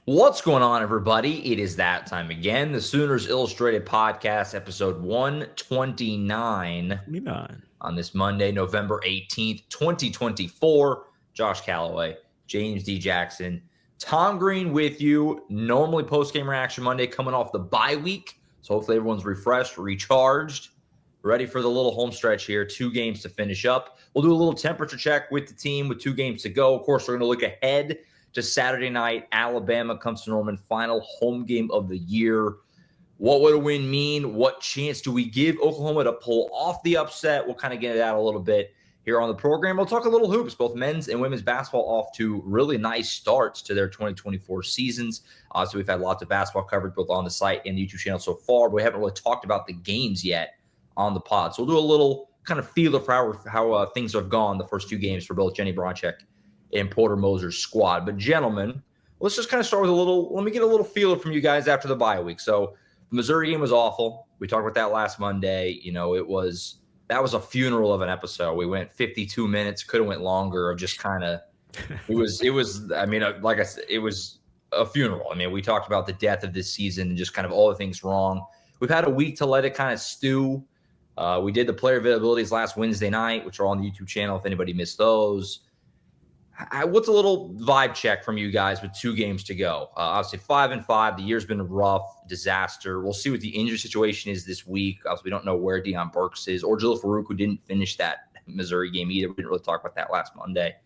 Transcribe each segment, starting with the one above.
What's going on, everybody? It is that time again. The Sooners Illustrated Podcast, episode 129 29. on this Monday, November 18th, 2024. Josh Callaway, James D. Jackson, Tom Green with you. Normally post-game reaction Monday coming off the bye week. So hopefully everyone's refreshed, recharged, ready for the little home stretch here. 2 games to finish up. We'll do a little temperature check with the team with 2 games to go. Of course, we're going to look ahead to Saturday night. Alabama comes to Norman, final home game of the year. What would a win mean? What chance do we give Oklahoma to pull off the upset? We'll kind of get into that a little bit here on the program. We'll talk a little hoops, both men's and women's basketball off to really nice starts to their 2024 seasons. So we've had lots of basketball coverage both on the site and the YouTube channel so far, but we haven't really talked about the games yet on the pod. So we'll do a little kind of feel of how things have gone the first 2 games for both Jenny Bronchek and Porter Moser's squad. But gentlemen, let's just kind of start with let me get a little feeler from you guys after the bye week. So the Missouri game was awful. We talked about that last Monday. That was a funeral of an episode. We went 52 minutes, could have went longer of just kind of, it was, like I said, it was a funeral. I mean, we talked about the death of this season and just kind of all the things wrong. We've had a week to let it kind of stew. We did the player availabilities last Wednesday night, which are on the YouTube channel if anybody missed those. What's a little vibe check from you guys with 2 games to go? Obviously 5-5. The year's been rough, disaster. We'll see what the injury situation is this week. Obviously, we don't know where Deion Burks is or Jalil Farouk, who didn't finish that Missouri game either. We didn't really talk about that last Monday.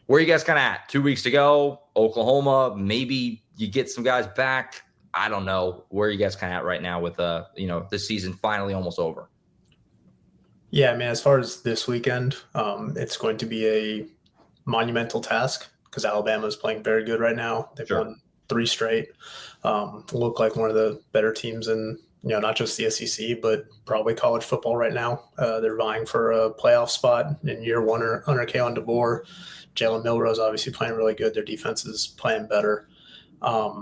Where are you guys kind of at? 2 weeks to go. Oklahoma, maybe you get some guys back. I don't know. Where are you guys kind of at right now with this season finally almost over? Yeah, I mean, as far as this weekend, it's going to be a monumental task because Alabama is playing very good right now. They've won 3 straight. Look like one of the better teams in, not just the SEC, but probably college football right now. They're vying for a playoff spot in year 1 under Kalen DeBoer. Jalen Milrose obviously playing really good. Their defense is playing better. I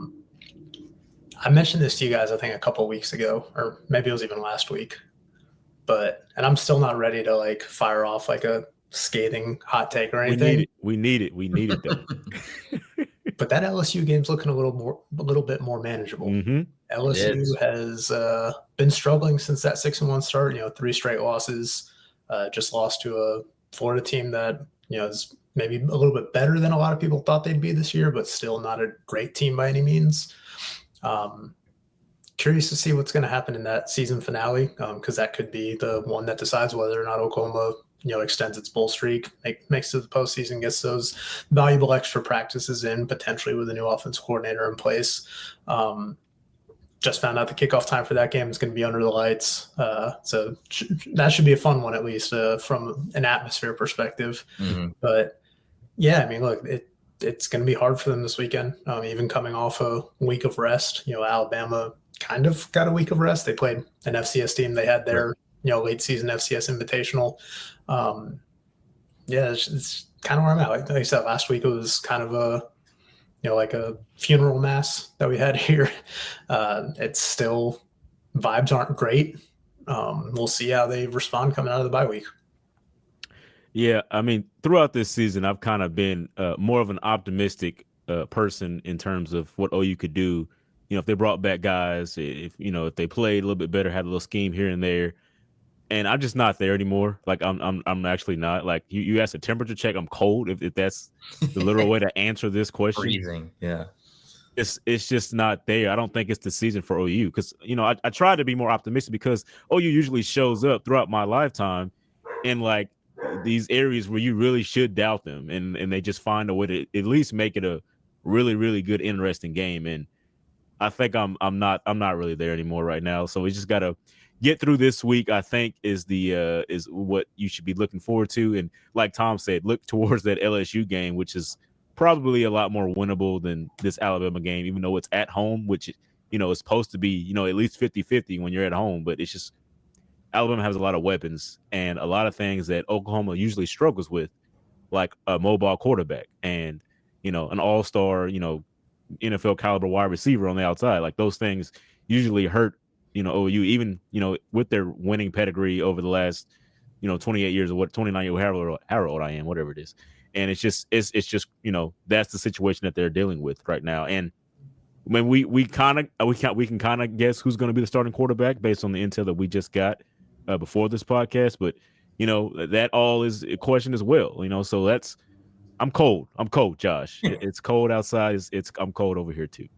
mentioned this to you guys, I think, a couple of weeks ago, or maybe it was even last week. And I'm still not ready to fire off a scathing hot take or anything. We need it though. But that LSU game's looking a little bit more manageable. Mm-hmm. LSU has been struggling since that 6-1 start. 3 straight losses. Just lost to a Florida team that is maybe a little bit better than a lot of people thought they'd be this year, but still not a great team by any means. Curious to see what's going to happen in that season finale, because that could be the one that decides whether or not Oklahoma extends its bowl streak, makes it to the postseason, gets those valuable extra practices in, potentially with a new offensive coordinator in place. Just found out the kickoff time for that game is going to be under the lights. So that should be a fun one, at least from an atmosphere perspective. Mm-hmm. But yeah, I mean, look, it's going to be hard for them this weekend, even coming off a week of rest. Alabama kind of got a week of rest. They played an FCS team. They had their late season FCS Invitational. It's kind of where I'm at. Like I said, last week it was kind of a funeral mass that we had here. It's still, vibes aren't great. We'll see how they respond coming out of the bye week. Yeah, I mean, throughout this season, I've kind of been more of an optimistic person in terms of what OU could do. If they brought back guys, if they played a little bit better, had a little scheme here and there. And I'm just not there anymore. Like I'm actually not. Like you asked a temperature check. I'm cold. If that's the literal way to answer this question. Freezing. Yeah. It's just not there. I don't think it's the season for OU because I try to be more optimistic because OU usually shows up throughout my lifetime in like these areas where you really should doubt them, and they just find a way to at least make it a really, really good, interesting game. And I think I'm not really there anymore right now. So we just gotta get through this week, I think, is what you should be looking forward to. And like Tom said, look towards that LSU game, which is probably a lot more winnable than this Alabama game, even though it's at home, which, is supposed to be, at least 50-50 when you're at home. But it's just Alabama has a lot of weapons and a lot of things that Oklahoma usually struggles with, like a mobile quarterback and, an all-star, NFL caliber wide receiver on the outside. Like those things usually hurt OU, even, with their winning pedigree over the last, 28 years or 29 years, however old I am, whatever it is. And it's just, that's the situation that they're dealing with right now. And I mean, we can kind of guess who's going to be the starting quarterback based on the intel that we just got before this podcast. But that all is a question as well. So I'm cold. I'm cold, Josh. It's cold outside. I'm cold over here too.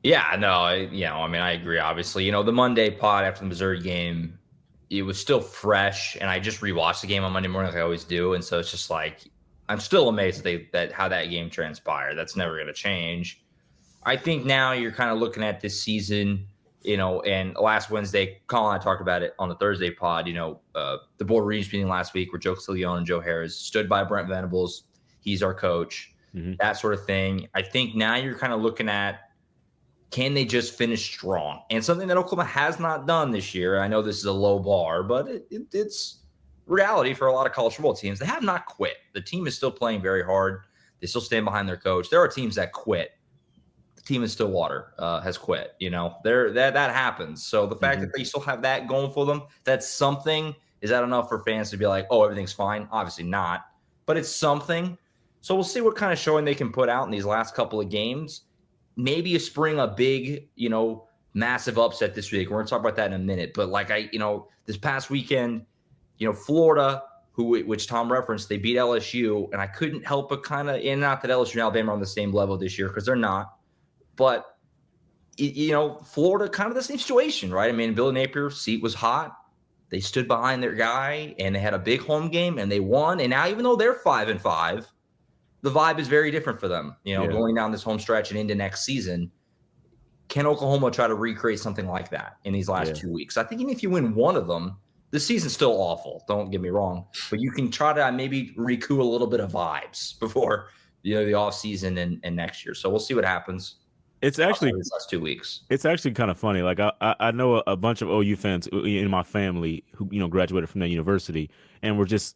Yeah, no, I agree. Obviously, the Monday pod after the Missouri game, it was still fresh, and I just rewatched the game on Monday morning like I always do, and so it's just like I'm still amazed that how that game transpired. That's never going to change. I think now you're kind of looking at this season, and last Wednesday, Colin and I talked about it on the Thursday pod. The board regents meeting last week where Joe Castiglione and Joe Harris stood by Brent Venables. He's our coach, that sort of thing. I think now you're kind of looking at, can they just finish strong? And something that Oklahoma has not done this year. I know this is a low bar, but it's reality for a lot of college football teams. They have not quit. The team is still playing very hard. They still stand behind their coach. There are teams that quit. The team in Stillwater has quit. That happens. So the fact that they still have that going for them, that's something. Is that enough for fans to be like, oh, everything's fine? Obviously not. But it's something. So we'll see what kind of showing they can put out in these last couple of games. Maybe you spring a big, massive upset this week. We're going to talk about that in a minute. But this past weekend, Florida, which Tom referenced, they beat LSU. And I couldn't help but kind of, and not that LSU and Alabama are on the same level this year because they're not. But, Florida, kind of the same situation, right? I mean, Billy Napier's seat was hot. They stood behind their guy, and they had a big home game, and they won. And now, even though they're 5-5, the vibe is very different for them, going down this home stretch and into next season. Can Oklahoma try to recreate something like that in these last 2 weeks? I think even if you win one of them, the season's still awful. Don't get me wrong. But you can try to maybe recoup a little bit of vibes before, the offseason and next year. So we'll see what happens. It's actually these last 2 weeks. It's actually kind of funny. Like I know a bunch of OU fans in my family who, graduated from that university and were just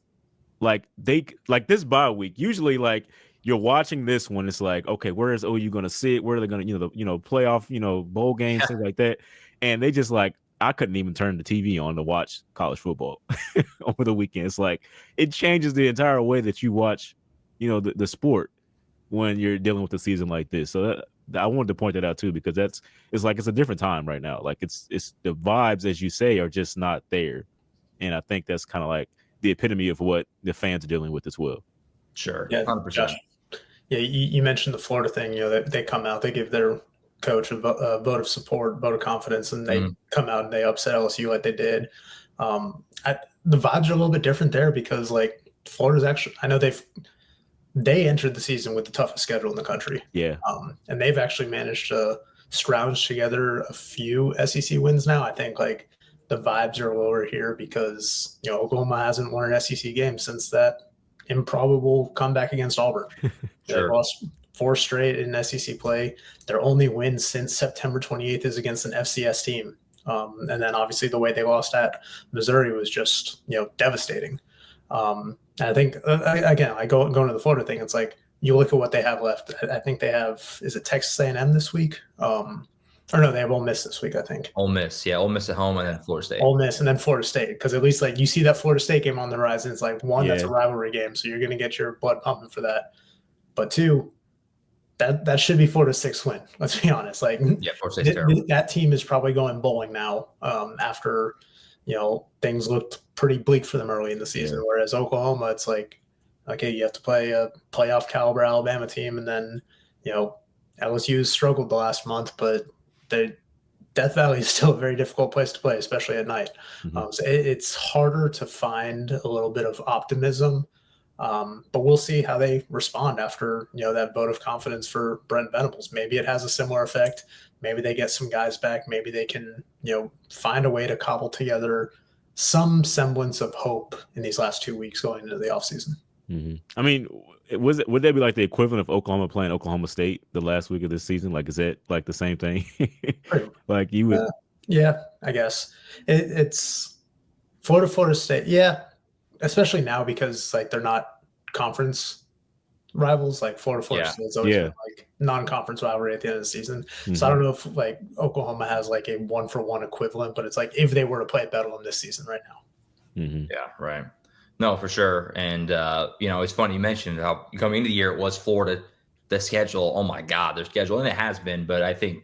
like this bye week. Usually, like you're watching this one, it's like, okay, where is OU going to sit? Where are they going to, playoff, bowl games, things like that. And they just I couldn't even turn the TV on to watch college football over the weekend. It's like it changes the entire way that you watch, the sport when you're dealing with a season like this. So I wanted to point that out too because it's a different time right now. Like it's the vibes, as you say, are just not there, and I think that's kind of like the epitome of what the fans are dealing with as well. Sure, yeah, 100%. Josh, yeah, you mentioned the Florida thing. They come out, they give their coach a vote of support, vote of confidence, and they come out and they upset LSU like they did. The vibes are a little bit different there because Florida's actually, I know they entered the season with the toughest schedule in the country. Yeah. And they've actually managed to scrounge together a few SEC wins now. I think the vibes are lower here because, Oklahoma hasn't won an SEC game since that improbable comeback against Auburn. Sure. They lost 4 straight in SEC play. Their only win since September 28th is against an FCS team. And then obviously the way they lost at Missouri was just, devastating. And I think, again, going to the Florida thing, it's like you look at what they have left. I think they have, is it Texas A&M this week? Or no, they have Ole Miss this week, I think. Ole Miss, yeah. Ole Miss at home and then Florida State. Ole Miss and then Florida State, because at least you see that Florida State game on the horizon. It's one, that's a rivalry game, so you're going to get your blood pumping for that. But 2, that should be Florida's 6th win. Let's be honest. Florida State's terrible. That team is probably going bowling now after things looked pretty bleak for them early in the season. Whereas Oklahoma, it's okay, you have to play a playoff caliber Alabama team, and then LSU's struggled the last month, but Death Valley is still a very difficult place to play, especially at night. So it's harder to find a little bit of optimism, but we'll see how they respond after that vote of confidence for Brent Venables. Maybe it has a similar effect. Maybe they get some guys back. Maybe they can find a way to cobble together some semblance of hope in these last 2 weeks going into the offseason. I mean, would that be like the equivalent of Oklahoma playing Oklahoma State the last week of this season? Is that the same thing? You would? Yeah, I guess it's Florida State. Yeah, especially now because they're not conference rivals. Florida State is always been, non-conference rivalry at the end of the season. So I don't know if Oklahoma has a 1-for-1 equivalent, but it's if they were to play Bedlam this season right now. Yeah, right. No, for sure. And, it's funny you mentioned how coming into the year, it was Florida the schedule, oh my God, their schedule, and it has been, but I think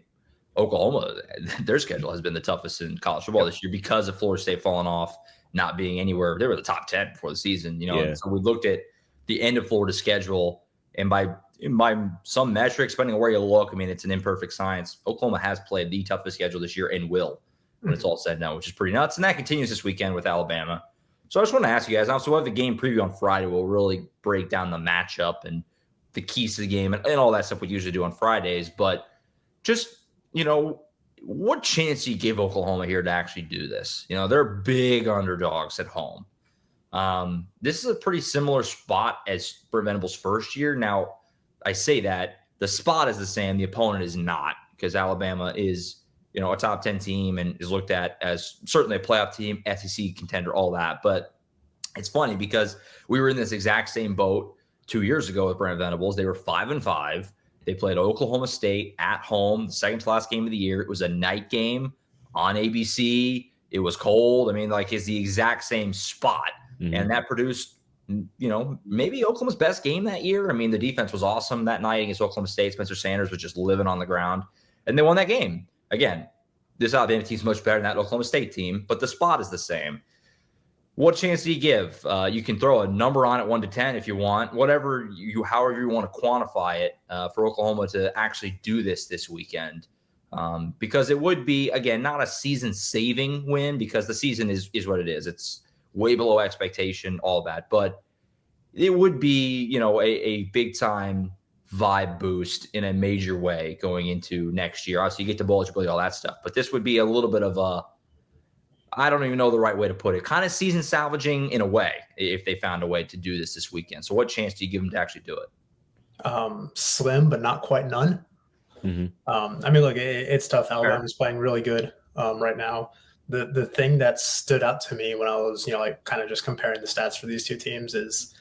Oklahoma, their schedule has been the toughest in college football this year because of Florida State falling off, not being anywhere. They were the top 10 before the season, And so we looked at the end of Florida's schedule, and by some metrics, depending on where you look, I mean, it's an imperfect science. Oklahoma has played the toughest schedule this year and will when it's all said and done, which is pretty nuts. And that continues this weekend with Alabama. So I just want to ask you guys now. So we'll have the game preview on Friday. We'll really break down the matchup and the keys to the game and all that stuff we usually do on Fridays. But just, what chance do you give Oklahoma here to actually do this? They're big underdogs at home. This is a pretty similar spot as Brent Venables' first year. Now, I say that the spot is the same. The opponent is not, because Alabama is, a top 10 team and is looked at as certainly a playoff team, SEC contender, all that. But it's funny because we were in this exact same boat 2 years ago with Brent Venables. They were 5-5. They played Oklahoma State at home, the second to last game of the year. It was a night game on ABC. It was cold. I mean, it's the exact same spot. Mm-hmm. And that produced, maybe Oklahoma's best game that year. I mean, the defense was awesome that night against Oklahoma State. Spencer Sanders was just living on the ground. And they won that game. Again, this Alabama team is much better than that Oklahoma State team, but the spot is the same. What chance do you give? You can throw a number on it, 1 to 10, if you want. However you want to quantify it for Oklahoma to actually do this weekend, because it would be, again, not a season-saving win, because the season is what it is. It's way below expectation, all that, but it would be, a big-time vibe boost in a major way going into next year. Obviously, you get the bowl eligibility, all that stuff, but this would be a little bit of a, I don't even know the right way to put it, kind of season salvaging in a way, if they found a way to do this weekend. So what chance do you give them to actually do it? Slim, but not quite none. Mm-hmm. I mean, look, it's tough. Alabama's playing really good right now. The thing that stood out to me when I was, kind of just comparing the stats for these two teams is,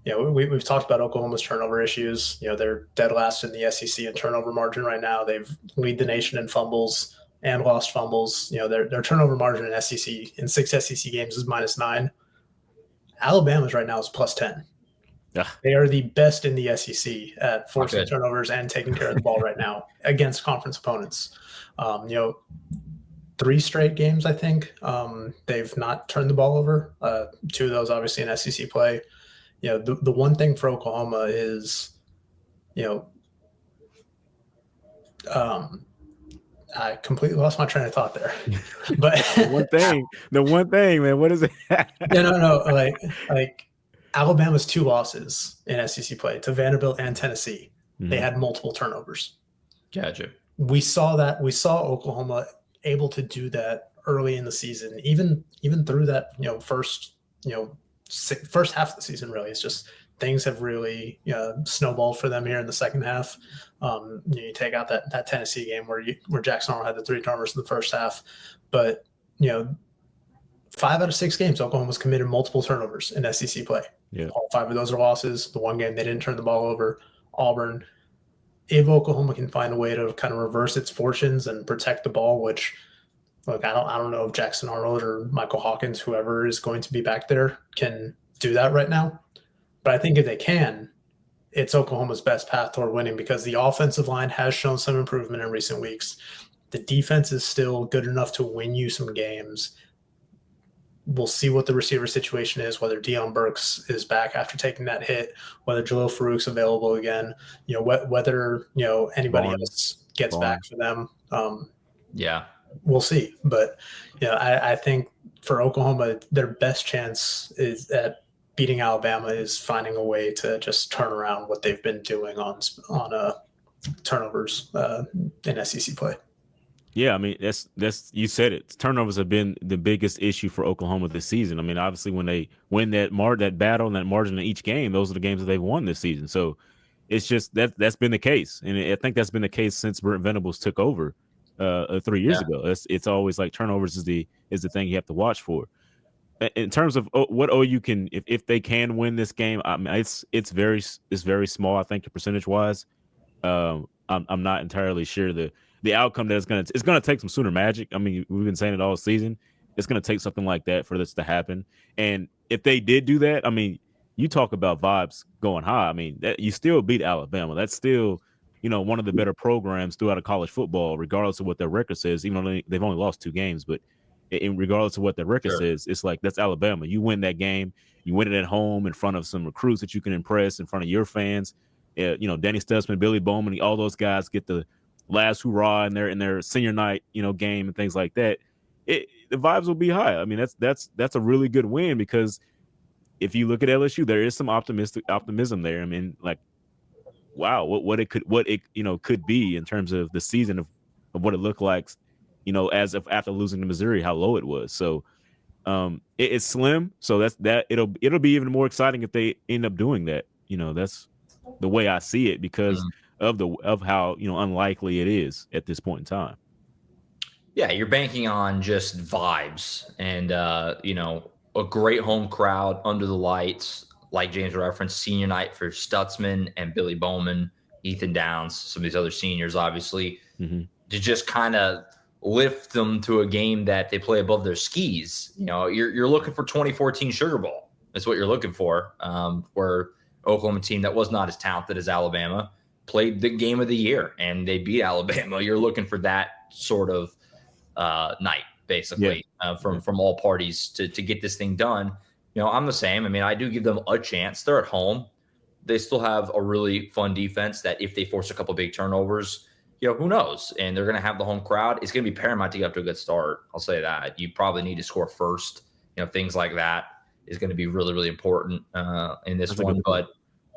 we've talked about Oklahoma's turnover issues. They're dead last in the SEC in turnover margin right now. They've lead the nation in fumbles and lost fumbles. Their turnover margin in SEC in 6 SEC games is -9. Alabama's right now is +10. Yeah. They are the best in the SEC at forcing turnovers and taking care of the ball right now against conference opponents. 3 straight games, I think, they've not turned the ball over. 2 of those obviously in SEC play. The one thing for Oklahoma is, I completely lost my train of thought there. But the one thing, man, what is it? No. Like Alabama's 2 losses in SEC play to Vanderbilt and Tennessee. Mm-hmm. They had multiple turnovers. Gotcha. We saw that. We saw Oklahoma able to do that early in the season, even through that, first half of the season. Really, it's just things have really snowballed for them here in the second half. You take out that Tennessee game where Jackson Arnold had the 3 turnovers in the first half, but 5 out of 6 games Oklahoma's committed multiple turnovers in SEC play. Yeah. All 5 of those are losses. The one game they didn't turn the ball over, Auburn. If Oklahoma can find a way to kind of reverse its fortunes and protect the ball, which, look, I don't know if Jackson Arnold or Michael Hawkins, whoever is going to be back there, can do that right now. But I think if they can, it's Oklahoma's best path toward winning, because the offensive line has shown some improvement in recent weeks. The defense is still good enough to win you some games. We'll see what the receiver situation is, whether Deion Burks is back after taking that hit, whether Jalil Farouk's available again, whether anybody else gets back for them. We'll see. But I think for Oklahoma, their best chance is at beating Alabama is finding a way to just turn around what they've been doing on turnovers in SEC play. Yeah, I mean, that's you said it. Turnovers have been the biggest issue for Oklahoma this season. I mean, obviously when they win that battle and that margin in each game, those are the games that they've won this season. So it's just that's been the case, and I think that's been the case since Brent Venables took over 3 years ago. It's always like turnovers is the thing you have to watch for. In terms of what OU can, if they can win this game, I mean, it's very small. I think percentage wise, I'm not entirely sure the outcome that it's gonna take some Sooner magic. I mean, we've been saying it all season. It's gonna take something like that for this to happen. And if they did do that, I mean, you talk about vibes going high. I mean, you still beat Alabama. That's still, one of the better programs throughout college football, regardless of what their record says. Even though they've only lost 2 games, but regardless of what their record says, it's like that's Alabama. You win that game, you win it at home in front of some recruits that you can impress, in front of your fans. Danny Stutzman, Billy Bowman, all those guys get the last hurrah in their senior night, game and things like that. The vibes will be high. I mean, that's a really good win, because if you look at LSU, there is some optimism there. I mean, like, wow, what it could be in terms of the season of what it looked like, as of after losing to Missouri, how low it was. So it's slim. So it'll be even more exciting if they end up doing that. That's the way I see it, because of how unlikely it is at this point in time. Yeah, you're banking on just vibes and a great home crowd under the lights, like James referenced, senior night for Stutzman and Billy Bowman, Ethan Downs, some of these other seniors, obviously, to just kind of lift them to a game that they play above their skis. You're looking for 2014 Sugar Bowl. That's what you're looking for, where Oklahoma team that was not as talented as Alabama played the game of the year and they beat Alabama. You're looking for that sort of night, basically, from all parties to get this thing done. I'm the same. I mean, I do give them a chance. They're at home. They still have a really fun defense that if they force a couple big turnovers, who knows? And they're going to have the home crowd. It's going to be paramount to get up to a good start. I'll say that. You probably need to score first. Things like that is going to be really, really important in this one. But,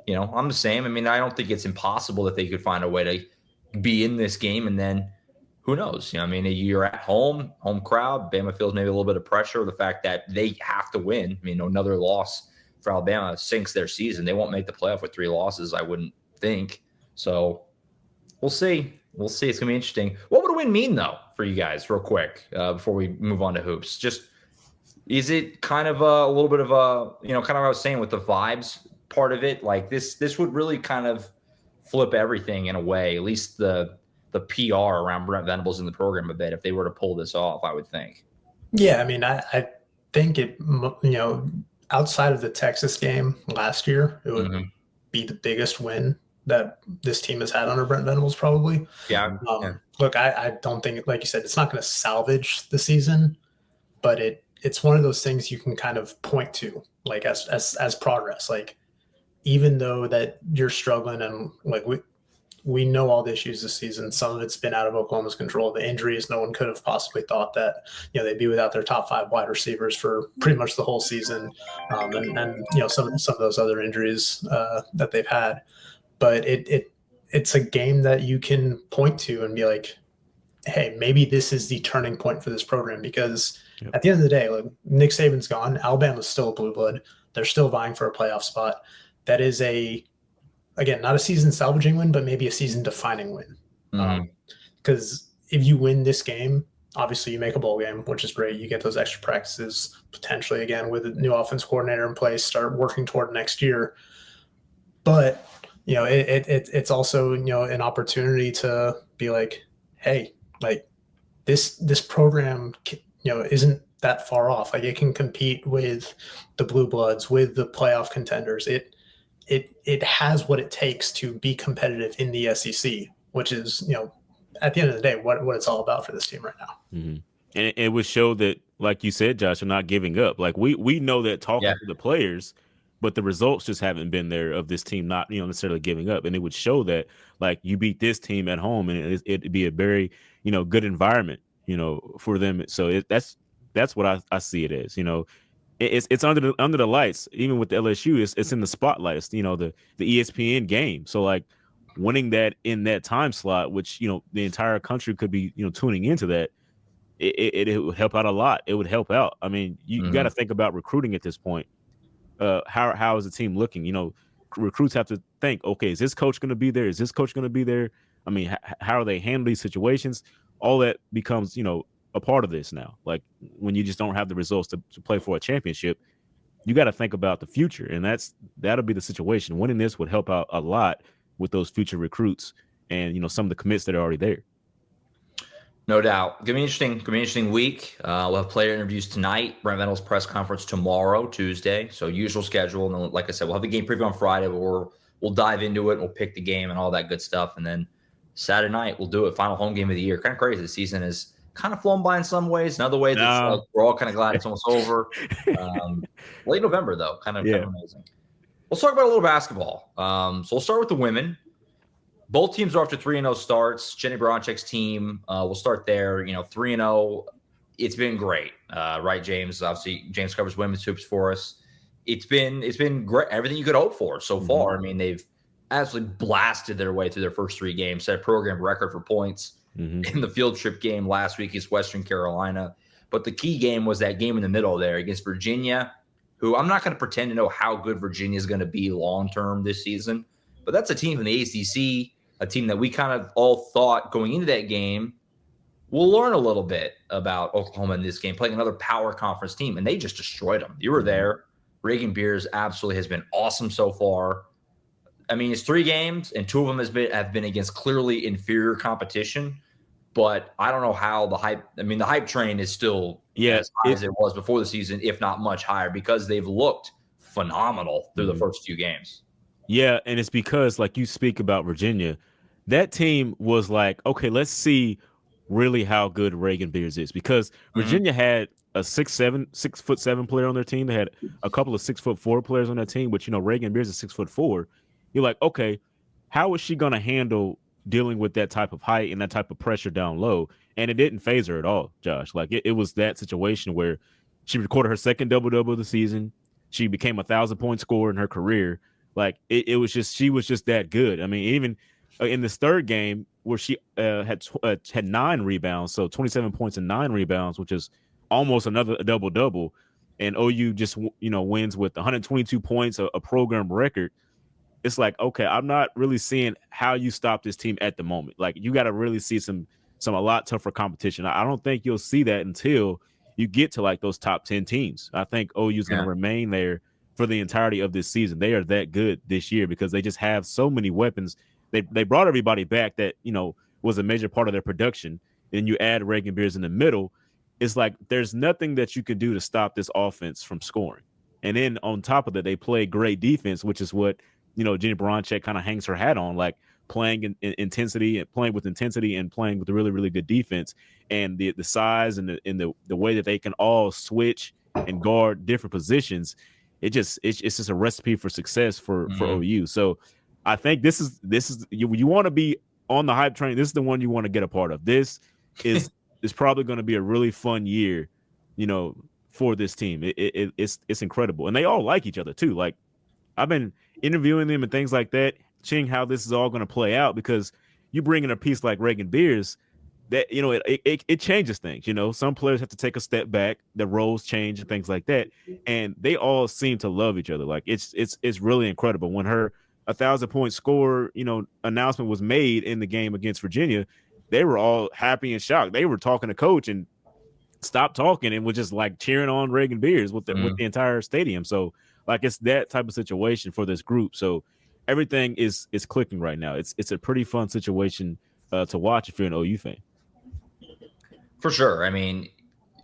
I'm the same. I mean, I don't think it's impossible that they could find a way to be in this game, and then who knows? I mean, you're at home crowd. Bama feels maybe a little bit of pressure. The fact that they have to win. I mean, another loss for Alabama sinks their season. They won't make the playoff with 3 losses, I wouldn't think. So we'll see. We'll see. It's going to be interesting. What would a win mean, though, for you guys, real quick, before we move on to hoops? Just, is it kind of a little bit of a, kind of what I was saying with the vibes part of it? Like this would really kind of flip everything in a way, at least the PR around Brent Venables in the program a bit, if they were to pull this off, I would think. Yeah, I mean, I think it, outside of the Texas game last year, it would be the biggest win that this team has had under Brent Venables, probably. Yeah. Look, I don't think, like you said, it's not going to salvage the season, but it's one of those things you can kind of point to, like as progress. Like, even though that you're struggling, and like we know all the issues this season, some of it's been out of Oklahoma's control. The injuries, no one could have possibly thought that, they'd be without their top 5 wide receivers for pretty much the whole season. And some of those other injuries that they've had, but it's a game that you can point to and be like, hey, maybe this is the turning point for this program, because at the end of the day, like, Nick Saban's gone. Alabama's still a blue blood. They're still vying for a playoff spot. That is again, not a season salvaging win, but maybe a season defining win. Because if you win this game, obviously you make a bowl game, which is great. You get those extra practices potentially, again, with a new offense coordinator in place, start working toward next year. But, it's also, an opportunity to be like, hey, like this program, isn't that far off. Like, it can compete with the blue bloods, with the playoff contenders. It has what it takes to be competitive in the SEC, which is, at the end of the day, what it's all about for this team right now. And it would show that, like you said, Josh, are not giving up. Like, we know that talking to the players, but the results just haven't been there of this team not, necessarily giving up. And it would show that, like, you beat this team at home, and it'd be a very, good environment, for them. So that's what I see it as. It's under the lights. Even with the LSU, it's in the spotlight. It's the ESPN game. So, like, winning that in that time slot, which the entire country could be tuning into that, it would help out a lot. It would help out. I mean, you got to think about recruiting at this point. How is the team looking? Recruits have to think, okay, is this coach going to be there? Is this coach going to be there? I mean, how are they handling these situations? All that becomes a part of this now. Like, when you just don't have the results to play for a championship, you got to think about the future, and that'll be the situation. Winning this would help out a lot with those future recruits and some of the commits that are already there. No doubt. Gonna be interesting week. We'll have player interviews tonight. Brent Venables press conference tomorrow, Tuesday. So usual schedule. And then, like I said, we'll have the game preview on Friday, but we'll dive into it. We'll pick the game and all that good stuff. And then Saturday night, we'll do it. Final home game of the year. Kind of crazy. The season is kind of flown by in some ways. In other ways, it's like we're all kind of glad it's almost over. Late November, though. Kind of amazing. Let's talk about a little basketball. So we'll start with the women. Both teams are off to 3-0 starts. Jenny Baranchek's team, we'll start there. 3-0. It's been great, right, James? Obviously, James covers women's hoops for us. It's been great. Everything you could hope for so far. I mean, they've absolutely blasted their way through their first 3 games. Set a program record for points in the field trip game last week against Western Carolina. But the key game was that game in the middle there against Virginia, who I'm not going to pretend to know how good Virginia is going to be long term this season. But that's a team from the ACC. A team that we kind of all thought going into that game, we'll learn a little bit about Oklahoma in this game, playing another power conference team, and they just destroyed them. You were there. Reagan Beers absolutely has been awesome so far. I mean, it's 3 games, and 2 of them have been against clearly inferior competition, but I don't know how the hype train is still as high as it was before the season, if not much higher, because they've looked phenomenal through the first 2 games. Yeah, and it's because, like you speak about Virginia, that team was like, okay, let's see really how good Reagan Beers is, because Virginia had a 6'7" player on their team. They had a couple of 6'4" players on that team, but Reagan Beers is 6'4". You're like, okay, how is she going to handle dealing with that type of height and that type of pressure down low? And it didn't phase her at all, Josh. Like it was that situation where she recorded her second double-double of the season. She became a 1,000-point scorer in her career. Like it was just, she was just that good. I mean, even in this third game where she had 9 rebounds, so 27 points and 9 rebounds, which is almost another double-double. And OU just, wins with 122 points, a program record. It's like, okay, I'm not really seeing how you stop this team at the moment. Like you got to really see some a lot tougher competition. I don't think you'll see that until you get to like those top 10 teams. I think OU is going to remain there for the entirety of this season. They are that good this year because they just have so many weapons. They brought everybody back that, was a major part of their production. And you add Reagan Beers in the middle. It's like there's nothing that you can do to stop this offense from scoring. And then on top of that, they play great defense, which is what, Jenny Baranchek kind of hangs her hat on, like playing in intensity and playing with intensity and playing with a really, really good defense. And the size and the way that they can all switch and guard different positions. It's just a recipe for success for OU. So I think this is you want to be on the hype train. This is the one you want to get a part of. This is probably going to be a really fun year, for this team. It's incredible, and they all like each other too. Like I've been interviewing them and things like that, seeing how this is all going to play out, because you bring in a piece like Reagan Beers, that it changes things. Some players have to take a step back, the roles change and things like that, and they all seem to love each other. Like it's really incredible. When her 1,000-point score announcement was made in the game against Virginia, they were all happy and shocked. They were talking to coach and stopped talking and was just like cheering on Reagan Beers with the entire stadium. So like it's that type of situation for this group. So everything is clicking right now. It's a pretty fun situation to watch if you're an OU fan. For sure. I mean,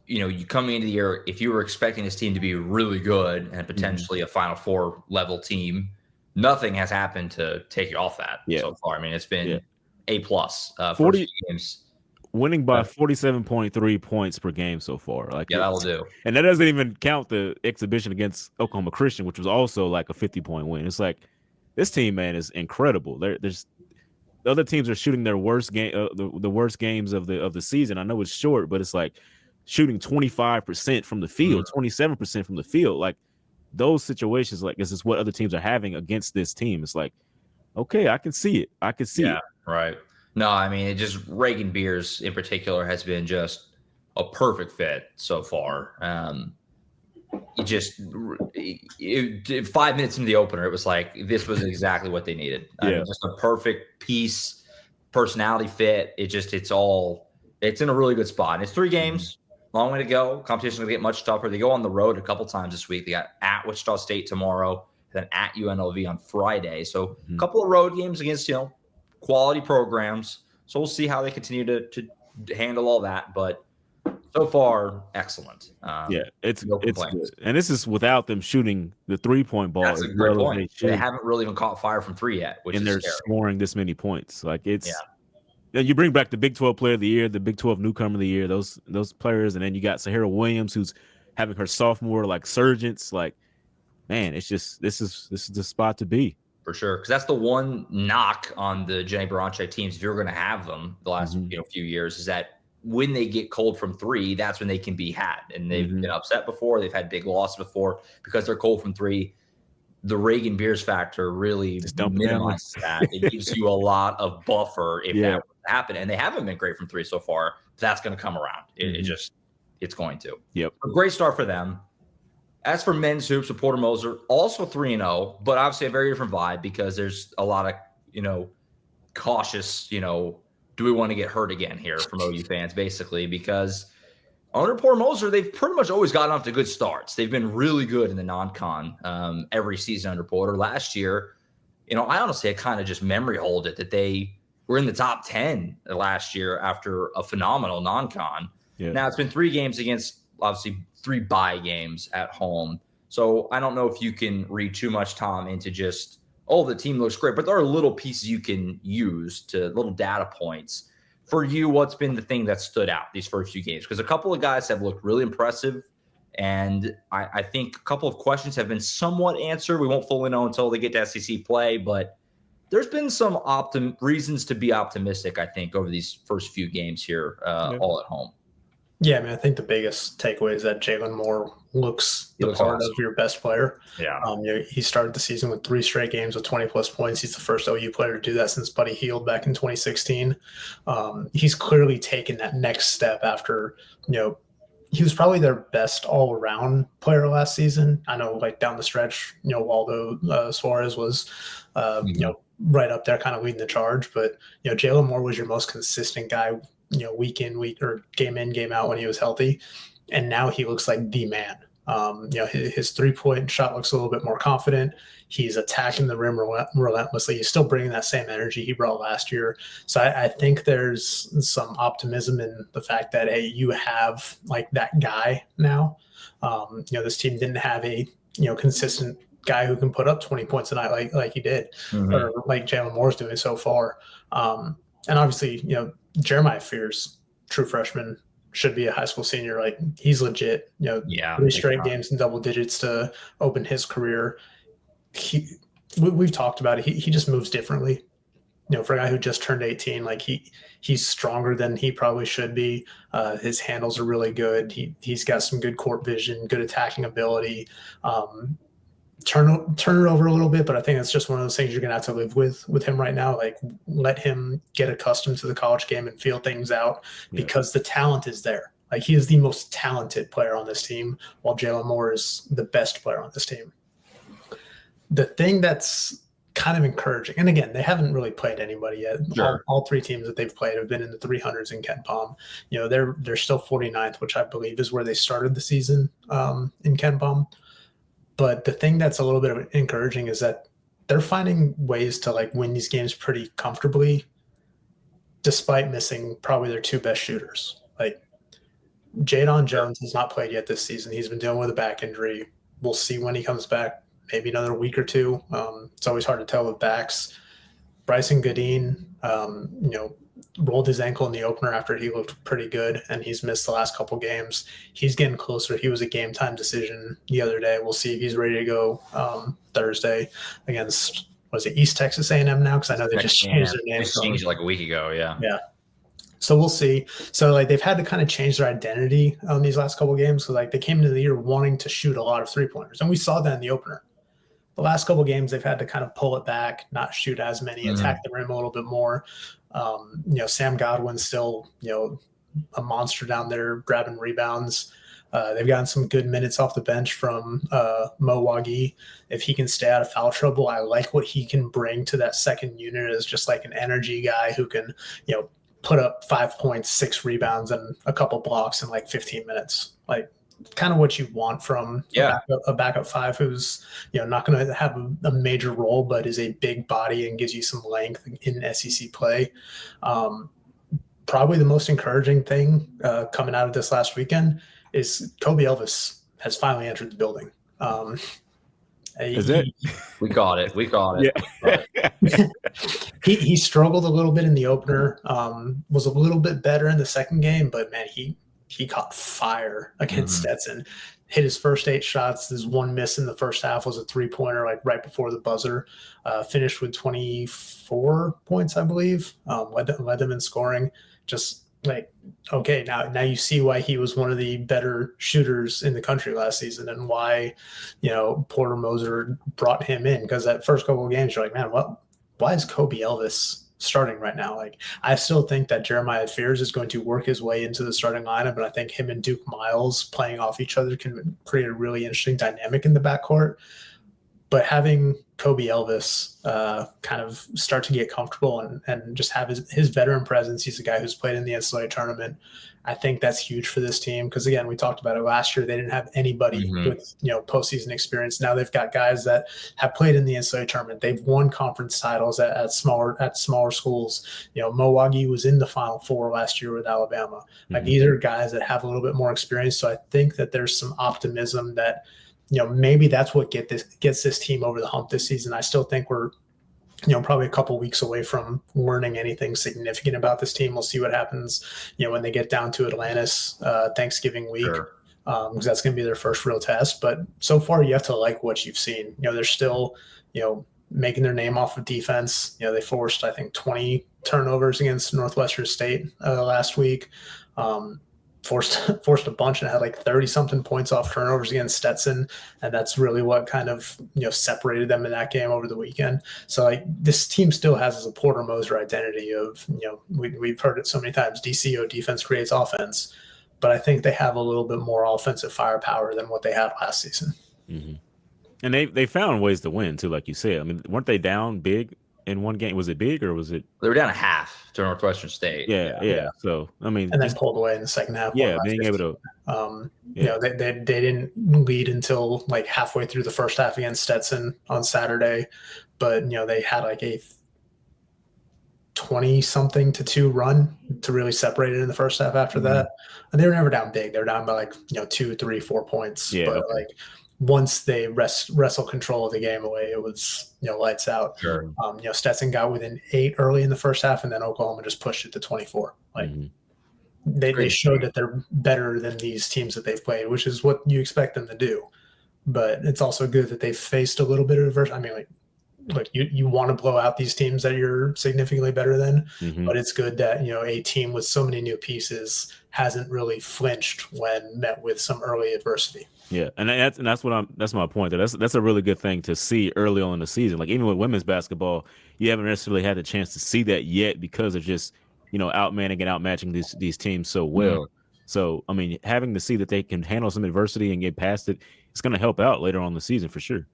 you coming into the year, if you were expecting this team to be really good and potentially a Final Four level team, nothing has happened to take you off that so far. I mean, it's been A+. 40 games. Winning by 47.3 points per game so far. Like that'll do. And that doesn't even count the exhibition against Oklahoma Christian, which was also like a 50-point win. It's like this team, man, is incredible. There's the other teams are shooting their worst game, the worst games of the season. I know it's short, but it's like shooting 25% from the field, 27% from the field. Like those situations, like this is what other teams are having against this team. It's like, okay, I can see it. I can see it. Right. No, I mean, it just Reagan Beers in particular has been just a perfect fit so far. 5 minutes into the opener, it was like this was exactly what they needed. Just a perfect piece, personality fit. It's in a really good spot. And it's 3 games, long way to go. Competition's gonna get much tougher. They go on the road a couple times this week. They got at Wichita State tomorrow, then at UNLV on Friday. So a couple of road games against quality programs. So we'll see how they continue to handle all that. But so far, excellent. It's no good. complaints. And this is without them shooting the 3-point ball. That's a great point. They haven't really even caught fire from 3 yet, which and is they're scary. scoring this many points. Like you bring back the Big 12 Player of the Year, the Big 12 Newcomer of the Year, those players, and then you got Sahara Williams, who's having her sophomore surgence. Like, man, it's just this is the spot to be. For sure, because that's the one knock on the Jenny Baranche teams, if you're going to have them the last few years, is that when they get cold from 3, that's when they can be had. And they've been upset before. They've had big losses before because they're cold from 3. The Reagan Beers factor really minimizes that. It gives you a lot of buffer if that would happen. And they haven't been great from 3 so far. That's going to come around. It's going to. Yep. A great start for them. As for men's hoops with Porter Moser, also 3-0, but obviously a very different vibe because there's a lot of, cautious, do we want to get hurt again here from OU fans, basically, because under Porter Moser, they've pretty much always gotten off to good starts. They've been really good in the non-con every season under Porter. Last year, I honestly kind of just memory hold it that they were in the top 10 last year after a phenomenal non-con. Yeah. Now it's been 3 games against, obviously, 3 bye games at home. So I don't know if you can read too much, Tom, into just, the team looks great, but there are little pieces you can use to little data points. For you, what's been the thing that stood out these first few games? Because a couple of guys have looked really impressive, and I think a couple of questions have been somewhat answered. We won't fully know until they get to SEC play, but there's been some reasons to be optimistic, I think, over these first few games here all at home. Yeah, I mean, I think the biggest takeaway is that Jalen Moore looks the part of your best player. Yeah. He started the season with 3 straight games with 20-plus points. He's the first OU player to do that since Buddy Hield back in 2016. He's clearly taken that next step after, he was probably their best all-around player last season. I know, down the stretch, Waldo Suarez was, right up there kind of leading the charge. But, Jalen Moore was your most consistent guy, week in, week or game in, game out when he was healthy. And now he looks like the man. His 3-point shot looks a little bit more confident. He's attacking the rim relentlessly. He's still bringing that same energy he brought last year. So I think there's some optimism in the fact that, hey, you have that guy now. This team didn't have a, consistent guy who can put up 20 points a night like he did, or like Jalen Moore's doing so far. And obviously, Jeremiah Fears, true freshman, should be a high school senior. He's legit. 3 straight games in double digits to open his career. We've talked about it. He just moves differently. For a guy who just turned 18, he's stronger than he probably should be. His handles are really good. He's got some good court vision, good attacking ability. Turn it over a little bit, but I think it's just one of those things you're gonna have to live with him right now. Let him get accustomed to the college game and feel things out because the talent is there. He is the most talented player on this team, while Jalen Moore is the best player on this team. The thing that's kind of encouraging, and again, they haven't really played anybody yet. Sure. All 3 teams that they've played have been in the 300s in KenPom. They're still 49th, which I believe is where they started the season in KenPom. But the thing that's a little bit of encouraging is that they're finding ways to win these games pretty comfortably, despite missing probably their 2 best shooters. Jadon Jones has not played yet this season. He's been dealing with a back injury. We'll see when he comes back, maybe another week or 2. It's always hard to tell with backs. Bryson Godin, rolled his ankle in the opener after he looked pretty good, and he's missed the last couple games. He's getting closer. He was a game time decision the other day. We'll see if he's ready to go Thursday against, was it East Texas A&M now? Because I know they just changed their name. They changed a week ago, yeah. Yeah. So we'll see. So they've had to kind of change their identity on these last couple games. So they came into the year wanting to shoot a lot of 3-pointers, and we saw that in the opener. The last couple games, they've had to kind of pull it back, not shoot as many, attack the rim a little bit more. Sam Godwin's still, a monster down there grabbing rebounds. They've gotten some good minutes off the bench from Mo Wagi. If he can stay out of foul trouble, I like what he can bring to that second unit as just an energy guy who can, put up 5 points, 6 rebounds, and a couple blocks in 15 minutes. Kind of what you want from a backup 5 who's not going to have a major role, but is a big body and gives you some length in SEC play. probably the most encouraging thing coming out of this last weekend is Kobe Elvis has finally entered the building. Is it? We caught it. We caught it. Yeah. He struggled a little bit in the opener, was a little bit better in the second game, but man, he caught fire against Stetson. Hit his first 8 shots. There's one miss in the first half, was a 3-pointer, like right before the buzzer. Finished with 24 points, I believe. Led them in scoring. Just like, okay, now you see why he was one of the better shooters in the country last season, and why, Porter Moser brought him in, because that first couple of games you're like, man, why is Kobe Elvis starting right now? Like, I still think that Jeremiah Fears is going to work his way into the starting lineup, and I think him and Duke Miles playing off each other can create a really interesting dynamic in the backcourt. But having Kobe Elvis kind of start to get comfortable and just have his veteran presence, he's a guy who's played in the NCAA tournament. I think that's huge for this team, because, again, we talked about it last year. They didn't have anybody with postseason experience. Now they've got guys that have played in the NCAA tournament. They've won conference titles at smaller schools. Mo Wagi was in the Final Four last year with Alabama. Like, these are guys that have a little bit more experience. So I think that there's some optimism that maybe that's what gets this team over the hump this season. I still think we're probably a couple weeks away from learning anything significant about this team. We'll see what happens, when they get down to Atlantis Thanksgiving week, because that's going to be their first real test. But so far, you have to like what you've seen. They're still, making their name off of defense. They forced, I think, 20 turnovers against Northwestern State last week. Forced a bunch and had like 30-something points off turnovers against Stetson, and that's really what kind of separated them in that game over the weekend. So like, this team still has a Porter Moser identity of we've heard it so many times, DCO, defense creates offense, but I think they have a little bit more offensive firepower than what they had last season. And they found ways to win too, like you said. I mean, weren't they down big in one game? Was it big, or was it? They were down a half to Northwestern State. Yeah. So I mean, and then pulled away in the second half. Yeah, being able to. They didn't lead until like halfway through the first half against Stetson on Saturday, but they had like a 20-something to 2 run to really separate it in the first half. After that, and they were never down big. They were down by like 2, 3, 4 points. Yeah, but like, once they wrestle control of the game away, it was lights out. Sure. Stetson got within 8 early in the first half, and then Oklahoma just pushed it to 24. Like, they showed that they're better than these teams that they've played, which is what you expect them to do. But it's also good that they've faced a little bit of adversity. I mean, like you want to blow out these teams that you're significantly better than, but it's good that a team with so many new pieces hasn't really flinched when met with some early adversity. Yeah, and that's my point. That's a really good thing to see early on in the season. Like, even with women's basketball, you haven't necessarily had the chance to see that yet because of just outmanning and outmatching these teams so well. So I mean, having to see that they can handle some adversity and get past it, it's going to help out later on in the season for sure.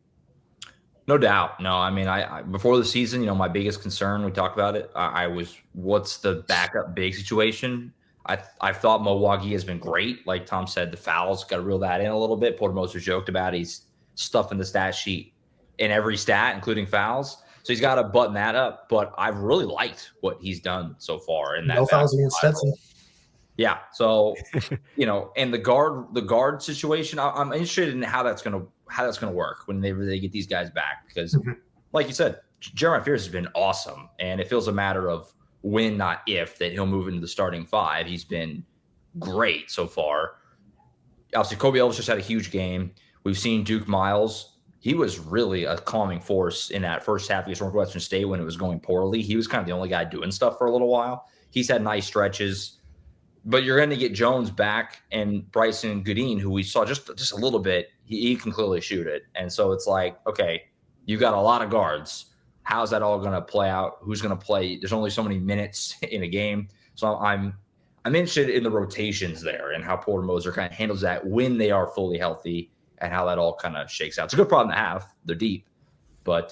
No doubt. No, I mean, I before the season, my biggest concern, we talked about it, I was, what's the backup big situation? I thought Mo Wagi has been great. Like Tom said, the fouls, got to reel that in a little bit. Porter Moser joked about he's stuffing the stat sheet in every stat, including fouls. So he's got to button that up. But I've really liked what he's done so far. In that no fouls against Stetson. Yeah. So, and the guard situation, I'm interested in how that's gonna work when they get these guys back, because, like you said, Jeremiah Fears has been awesome, and it feels a matter of when, not if, that he'll move into the starting 5. He's been great so far. Obviously, Kobe Elvis just had a huge game. We've seen Duke Miles. He was really a calming force in that first half against Northwestern State when it was going poorly. He was kind of the only guy doing stuff for a little while. He's had nice stretches. But you're going to get Jones back, and Bryson Goodine, who we saw just a little bit, he can clearly shoot it. And so it's like, okay, you got a lot of guards. How's that all going to play out? Who's going to play? There's only so many minutes in a game. So I'm interested in the rotations there and how Porter Moser kind of handles that when they are fully healthy, and how that all kind of shakes out. It's a good problem to have. They're deep. But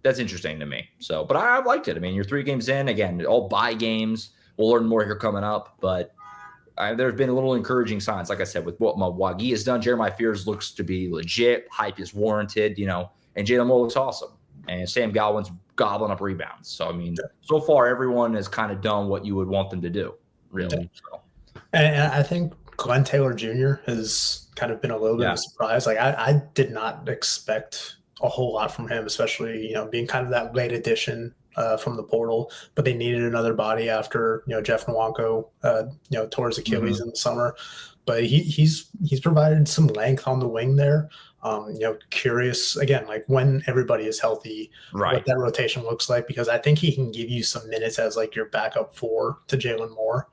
that's interesting to me. So, but I liked it. I mean, you're 3 games in. Again, all bye games. We'll learn more here coming up. But there's been a little encouraging signs, like I said, with what Wagi has done. Jeremiah Fears looks to be legit. Hype is warranted, and Jalen Moore looks awesome. And Sam Galvin's gobbling up rebounds. So, I mean, so far everyone has kind of done what you would want them to do. really. So. And I think Glenn Taylor Jr. has kind of been a little bit of a surprise. Like I did not expect a whole lot from him, especially, being kind of that late addition from the portal, but they needed another body after, Jeff Nwanko, tore his Achilles in the summer. But he's provided some length on the wing there. Curious again, like when everybody is healthy, what that rotation looks like, because I think he can give you some minutes as like your backup 4 to Jalen Moore,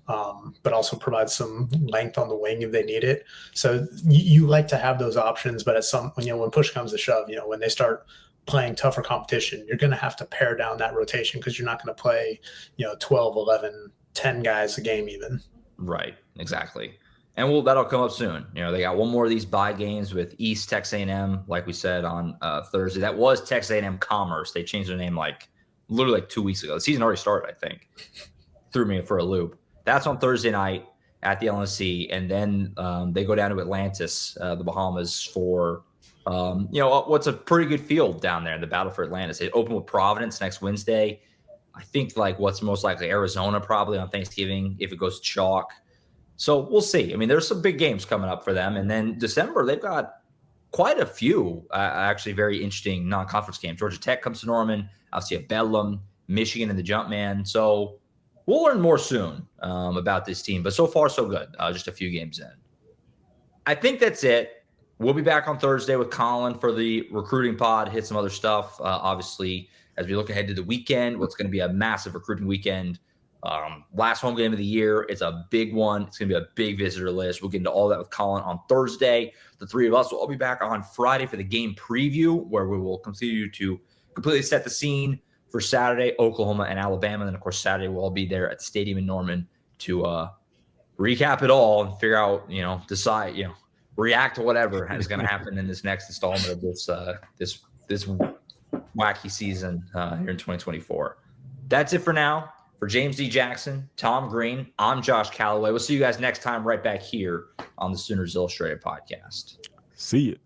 but also provide some length on the wing if they need it. So you like to have those options, but when push comes to shove, when they start playing tougher competition, you're going to have to pare down that rotation because you're not going to play, 12, 11, 10 guys a game even. Right, exactly. And that'll come up soon. They got one more of these bye games with East Texas A&M, like we said on Thursday. That was Texas A&M Commerce. They changed their name literally 2 weeks ago. The season already started, I think. Threw me for a loop. That's on Thursday night at the LNC, and then they go down to Atlantis, the Bahamas, for what's a pretty good field down there in the Battle for Atlantis. They open with Providence next Wednesday. I think what's most likely Arizona probably on Thanksgiving if it goes chalk. So we'll see. I mean, there's some big games coming up for them. And then December, they've got quite a few actually very interesting non-conference games. Georgia Tech comes to Norman. Obviously, a Bedlam, Michigan, and the Jumpman. So we'll learn more soon about this team. But so far, so good. Just a few games in. I think that's it. We'll be back on Thursday with Colin for the recruiting pod, hit some other stuff. Obviously, as we look ahead to the weekend, what's going to be a massive recruiting weekend. Last home game of the year. It's a big one. It's going to be a big visitor list. We'll get into all that with Colin on Thursday. The three of us will all be back on Friday for the game preview, where we will continue to completely set the scene for Saturday, Oklahoma and Alabama. And then, of course, Saturday we'll all be there at the stadium in Norman to recap it all and figure out, decide, react to whatever is going to happen in this next installment of this wacky season here in 2024. That's it for now. For James D. Jackson, Tom Green, I'm Josh Callaway. We'll see you guys next time right back here on the Sooners Illustrated podcast. See you.